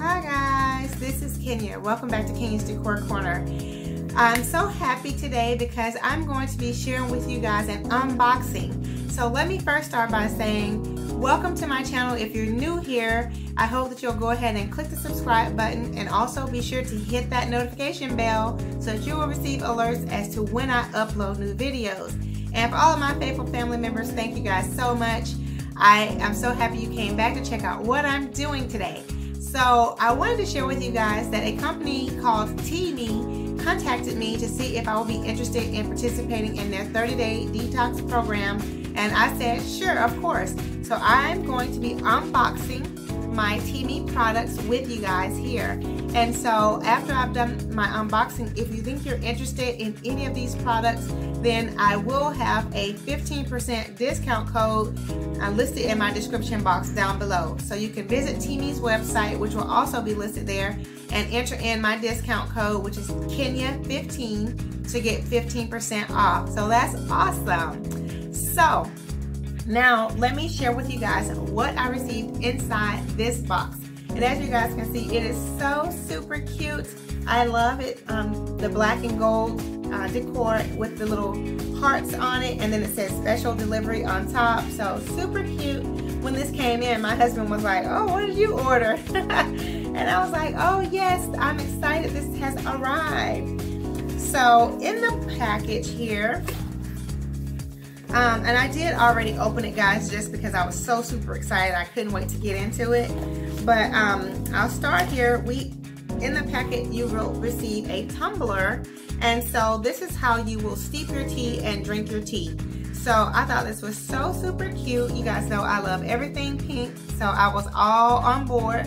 Hi guys, this is Kenya. Welcome back to Kenya's Decor Corner. I'm so happy today because I'm going to be sharing with you guys an unboxing. So let me first start by saying welcome to my channel. If you're new here, I hope that you'll go ahead and click the subscribe button and also be sure to hit that notification bell so that you will receive alerts as to when I upload new videos. And for all of my faithful family members, thank you guys so much. I am so happy you came back to check out what I'm doing today. So I wanted to share with you guys that a company called Teami contacted me to see if I would be interested in participating in their 30-day detox program, and I said sure, of course. So I'm going to be unboxing my Teami products with you guys here. And so after I've done my unboxing, if you think you're interested in any of these products, then I will have a 15% discount code listed in my description box down below. So you can visit Teami's website, which will also be listed there, and enter in my discount code, which is Kenya15, to get 15% off. So that's awesome. So now let me share with you guys what I received inside this box. And as you guys can see, it is so super cute. I love it. The black and gold decor with the little hearts on it, and then it says special delivery on top. So super cute. When this came in, my husband was like, oh, what did you order? And I was like, oh yes, I'm excited this has arrived. So in the package here, and I did already open it, guys, just because I was so super excited. I couldn't wait to get into it. But I'll start here. In the packet, you will receive a tumbler. And so this is how you will steep your tea and drink your tea. So I thought this was so super cute. You guys know I love everything pink, so I was all on board.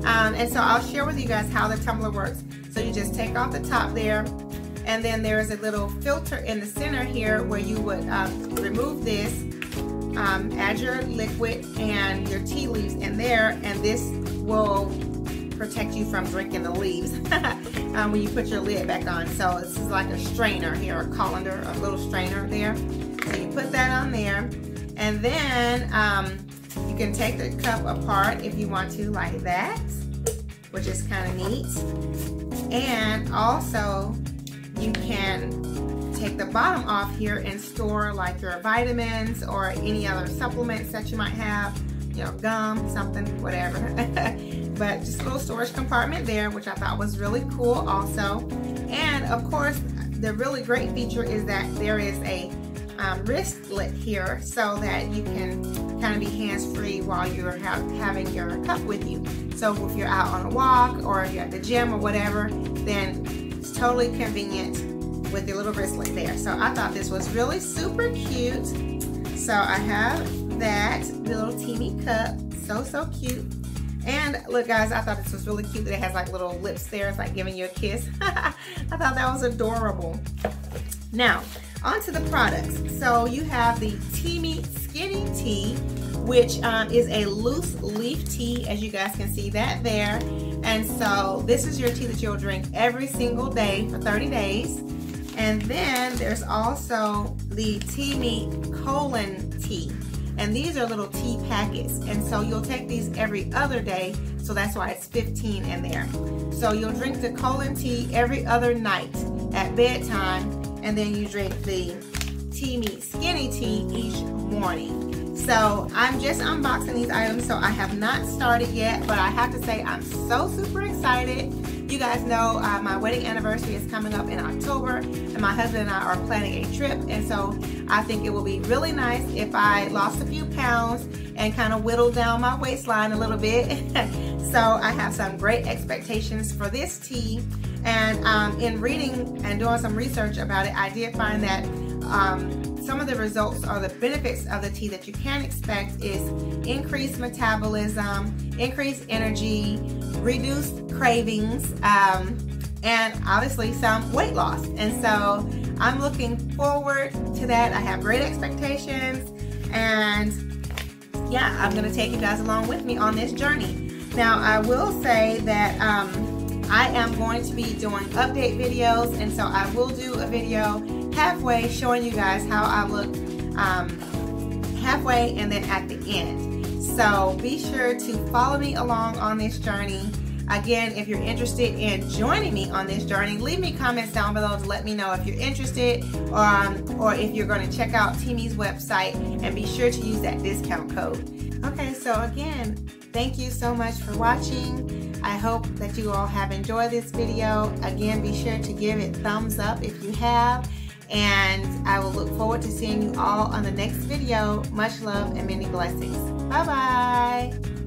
And so I'll share with you guys how the tumbler works. So you just take off the top there, and then there is a little filter in the center here where you would remove this, add your liquid and your tea leaves in there, and this will protect you from drinking the leaves when you put your lid back on. So this is like a strainer here, a colander, a little strainer there. So you put that on there, and then you can take the cup apart if you want to, like that, which is kind of neat. And also you can take the bottom off here and store like your vitamins or any other supplements that you might have, you know, gum, something, whatever. But just a little storage compartment there, which I thought was really cool also. And of course, the really great feature is that there is a wristlet here so that you can kind of be hands-free while you're having your cup with you. So if you're out on a walk or if you're at the gym or whatever, then it's totally convenient with the little wristlet there. So I thought this was really super cute. So I have that, the little Teami cup, so cute. And look guys, I thought this was really cute that it has like little lips there. It's like giving you a kiss. I thought that was adorable. Now, onto the products. So you have the Teami Skinny Tea, which is a loose leaf tea, as you guys can see that there. And so this is your tea that you'll drink every single day for 30 days. And then there's also the Teami Colon Tea. And these are little tea packets. And so you'll take these every other day. So that's why it's 15 in there. So you'll drink the colon tea every other night at bedtime. And then you drink the Teami Skinny Tea each morning. So I'm just unboxing these items, so I have not started yet, but I have to say I'm so super excited. You guys know my wedding anniversary is coming up in October, and my husband and I are planning a trip, and so I think it will be really nice if I lost a few pounds and kind of whittled down my waistline a little bit. So I have some great expectations for this tea. And in reading and doing some research about it, I did find that some of the results or the benefits of the tea that you can expect is increased metabolism, increased energy, reduced cravings, and obviously some weight loss. And so I'm looking forward to that. I have great expectations, and yeah, I'm gonna take you guys along with me on this journey. Now, I will say that I am going to be doing update videos, and so I will do a video halfway showing you guys how I look halfway and then at the end. So be sure to follow me along on this journey. Again, if you're interested in joining me on this journey, leave me comments down below to let me know if you're interested, or if you're going to check out Teami's website, and be sure to use that discount code. Okay, so again, thank you so much for watching. I hope that you all have enjoyed this video. Again, be sure to give it thumbs up if you have, and I will look forward to seeing you all on the next video. Much love and many blessings. Bye-bye.